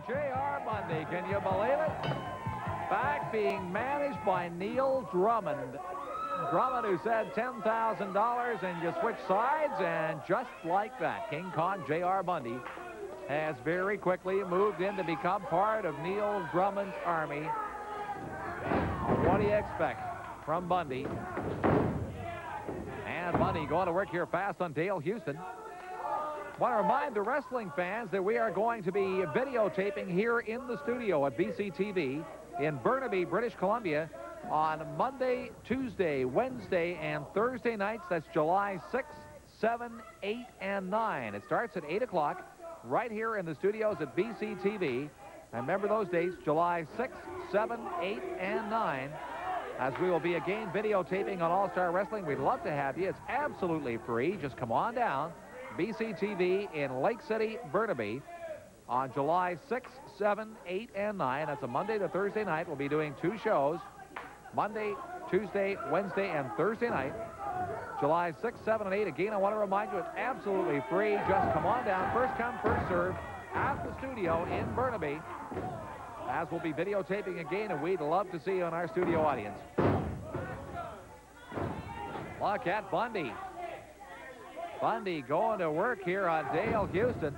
J.R. Bundy. Can you believe it? Back being managed by Neil Drummond. Drummond, who said $10,000 and you switch sides, and just like that, King Kong J.R. Bundy has very quickly moved in to become part of Neil Drummond's army. What do you expect from Bundy? And Bundy going to work here fast on Dale Houston. Want to remind the wrestling fans that we are going to be videotaping here in the studio at BCTV in Burnaby, British Columbia on Monday, Tuesday, Wednesday, and Thursday nights. That's July 6, 7, 8, and 9. It starts at 8 o'clock right here in the studios at BCTV. And remember those dates, July 6, 7, 8, and 9, as we will be again videotaping on All-Star Wrestling. We'd love to have you. It's absolutely free. Just come on down. BCTV in Lake City, Burnaby on July 6, 7, 8, and 9. That's a Monday to Thursday night. We'll be doing 2 shows, Monday, Tuesday, Wednesday, and Thursday night. July 6, 7, and 8. Again, I want to remind you, it's absolutely free. Just come on down. First come, first serve at the studio in Burnaby, as we'll be videotaping again, and we'd love to see you in our studio audience. Look at Bundy. Bundy going to work here on Dale Houston.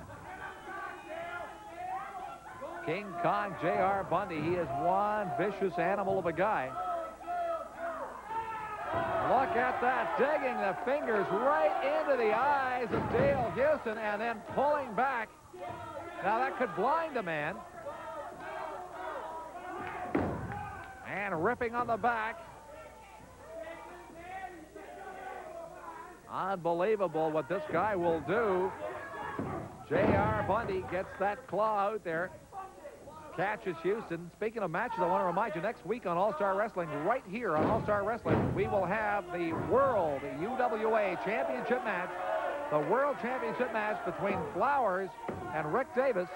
King Kong J.R. Bundy. He is one vicious animal of a guy. Look at that, digging the fingers right into the eyes of Dale Houston and then pulling back. Now that could blind a man. And ripping on the back. Unbelievable what this guy will do. J.R. Bundy gets that claw out there. Catches Houston. Speaking of matches, I want to remind you, next week on All-Star Wrestling, right here on All-Star Wrestling, we will have the World UWA Championship match. The World Championship match between Flowers and Rick Davis.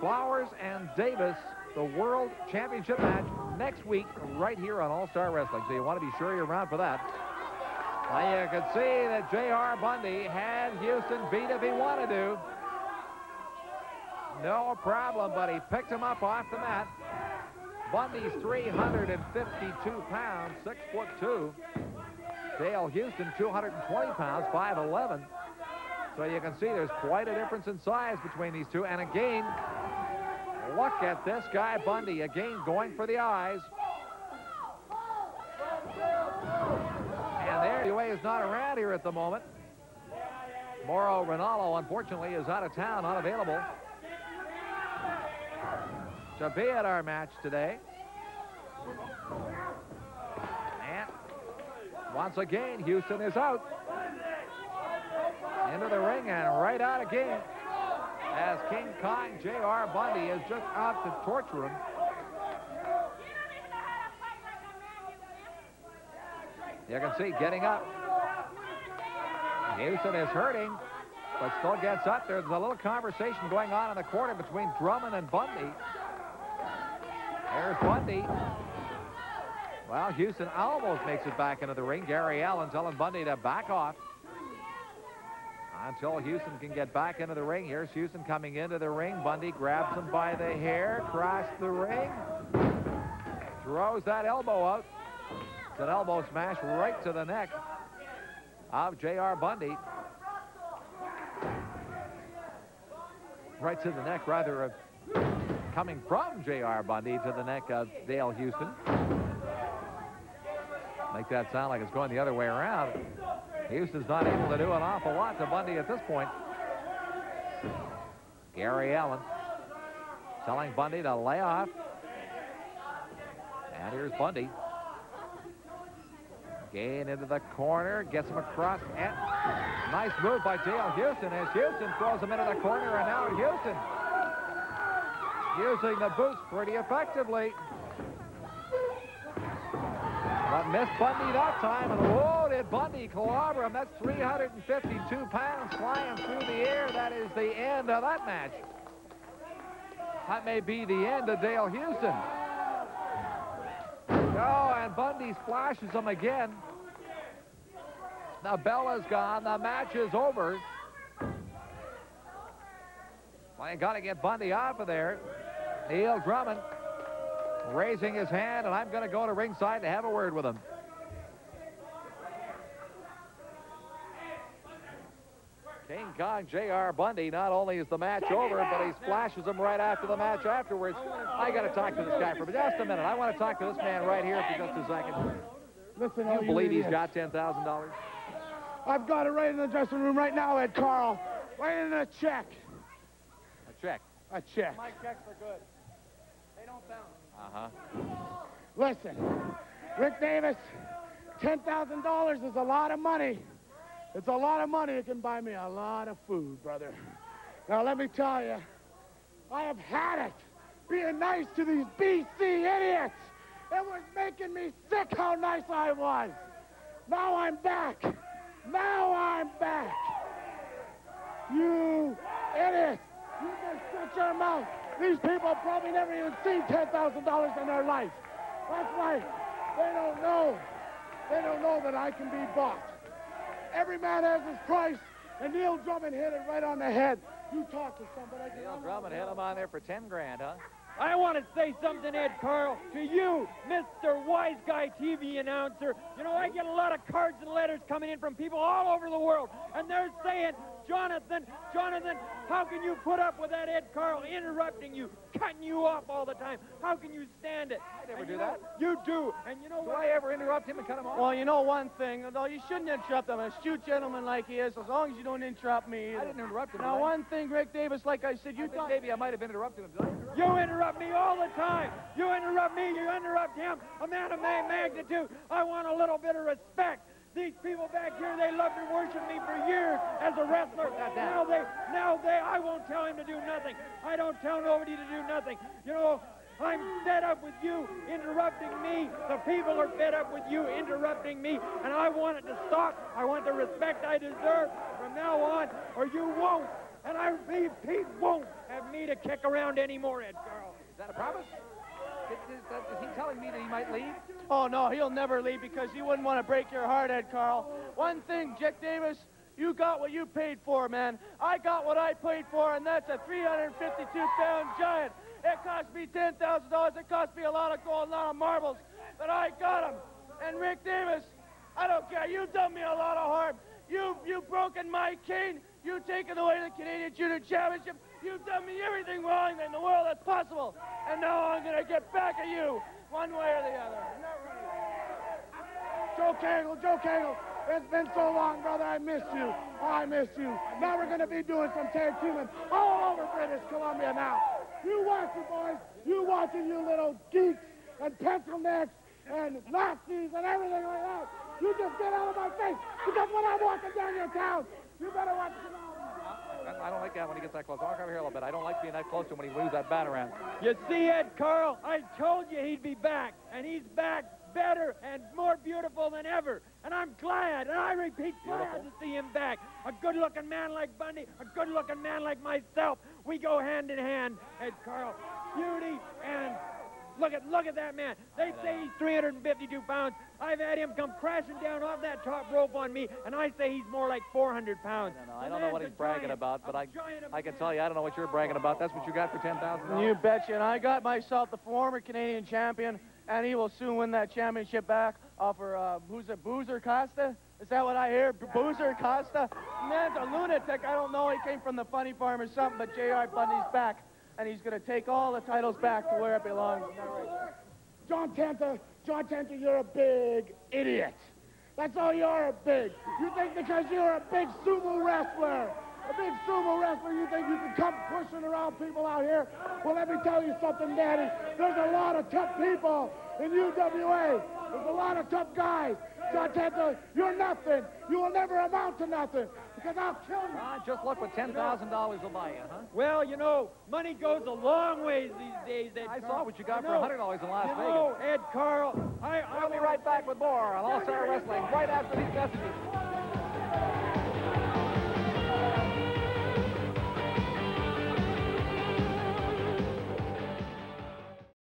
Flowers and Davis, the World Championship match next week right here on All-Star Wrestling. So you want to be sure you're around for that. Now you can see that J.R. Bundy had Houston beat if he wanted to. No problem, but he picked him up off the mat. Bundy's 352 pounds, 6'2". Dale Houston, 220 pounds, 5'11". So you can see there's quite a difference in size between these two. And again, look at this guy, Bundy, again going for the eyes. And there, UA is not around here at the moment. Mauro Ranallo, unfortunately, is out of town, unavailable to be at our match today. And once again, Houston is out. Into the ring and right out again, as King Kong J.R. Bundy is just out to torture him. You can see getting up. Houston is hurting, but still gets up there. There's a little conversation going on in the corner between Drummond and Bundy. There's Bundy. Well, Houston almost makes it back into the ring. Gary Allen telling Bundy to back off until Houston can get back into the ring. Here's Houston coming into the ring. Bundy grabs him by the hair, across the ring, throws that elbow out. It's an elbow smash right to the neck of J.R. Bundy. Right to the neck, rather, of coming from J.R. Bundy to the neck of Dale Houston. Make that sound like it's going the other way around. Houston's not able to do an awful lot to Bundy at this point. Gary Allen telling Bundy to lay off. And here's Bundy. Gain into the corner, gets him across, and nice move by Dale Houston as Houston throws him into the corner, and now Houston using the boots pretty effectively. But missed Bundy that time, and whoa, did Bundy clobber him. That's 352 pounds flying through the air. That is the end of that match. That may be the end of Dale Houston. Oh, and Bundy splashes him again. The bell is gone. The match is over. Well, you got to get Bundy off of there. Neil Drummond raising his hand, and I'm going to go to ringside to have a word with him. King Kong J.R. Bundy, not only is the match over, but he splashes him right after the match afterwards. I got to talk to this guy for just a minute. I want to talk to this man right here for just a second. Listen, you believe he's got $10,000? I've got it right in the dressing room right now, Ed Carl. Right in a check. A check? A check. My checks are good. They don't bounce. Listen, Rick Davis, $10,000 is a lot of money. It's a lot of money. It can buy me a lot of food, brother. Now, let me tell you, I have had it being nice to these BC idiots. It was making me sick how nice I was. Now I'm back. Now I'm back. You idiots. You just shut your mouth. These people probably never even seen $10,000 in their life. That's right. They don't know. They don't know that I can be bought. Every man has his price, and Neil Drummond hit it right on the head. You talk to somebody. Neil Drummond hit him on there for 10 grand, huh? I want to say something, Ed Carl, to you, Mr. Wise Guy TV announcer. You know, I get a lot of cards and letters coming in from people all over the world, and they're saying, Jonathan, how can you put up with that Ed Carl interrupting you, cutting you off all the time? How can you stand it? I never do that. You do, and you know what? Do I ever interrupt him and cut him off? Well, you know one thing, though, you shouldn't interrupt him. An astute gentleman like he is, as long as you don't interrupt me either. I didn't interrupt him. Now, one thing, Rick Davis, like I said, you thought... Maybe I might have interrupted him. Did I interrupt him? You interrupt me all the time. You interrupt me, you interrupt him. A man of magnitude. I want a little bit of respect. These people back here, they loved and worshiped me for years as a wrestler. Now I won't tell him to do nothing. I don't tell nobody to do nothing. You know, I'm fed up with you interrupting me. The people are fed up with you interrupting me, and I want it to stop. I want the respect I deserve from now on, or you won't. And I repeat, Pete won't have me to kick around anymore, Ed Carl. Is that a promise? Is he telling me that he might leave? Oh, no, he'll never leave because he wouldn't want to break your heart, Ed Carl. One thing, Rick Davis, you got what you paid for, man. I got what I paid for, and that's a 352-pound giant. It cost me $10,000. It cost me a lot of gold, a lot of marbles, but I got them. And Rick Davis, I don't care. You've done me a lot of harm. You've broken my cane. You've taken away the Canadian Junior Championship. You've done me everything wrong in the world that's possible. And now I'm going to get back at you one way or the other. Joe Cagle, it's been so long, brother. I miss you. I miss you. Now we're going to be doing some tag teaming all over British Columbia now. You watch it, boys. You watch it, you little geeks and pencil necks and Nazis and everything like that. You just get out of my face because when I'm walking down your town, you better watch it out. I don't like that when he gets that close. I'll come here a little bit. I don't like being that close to him when he moves that bat around. You see, Ed Carl, I told you he'd be back, and he's back better and more beautiful than ever. And I'm glad, and I repeat, glad to see him back. A good-looking man like Bundy, a good-looking man like myself. We go hand in hand, Ed Carl. Beauty and... Look at that man. They say he's 352 pounds. I've had him come crashing down off that top rope on me, and I say he's more like 400 pounds. I don't know what he's bragging about, but I can tell you, I don't know what you're bragging about. That's what you got for $10,000. You betcha. And I got myself the former Canadian champion, and he will soon win that championship back for, who's it, Boozer Costa? Is that what I hear? Boozer Costa? Man's a lunatic. I don't know. He came from the funny farm or something, but J.R. Bundy's back. And he's going to take all the titles back to where it belongs. John Tenta, you're a big idiot. That's all you are, a big. You think because you're a big sumo wrestler, you think you can come pushing around people out here? Well, let me tell you something, Daddy. There's a lot of tough people in UWA. There's a lot of tough guys. John Tenta, you're nothing. You will never amount to nothing because I'll kill you. Just look what $10,000 will buy you, huh? Well, you know, money goes a long ways these days, Ed I Carl. saw what you got for $100 in Las Vegas. Ed Carl, We'll be right back with more on All-Star Wrestling right after these messages.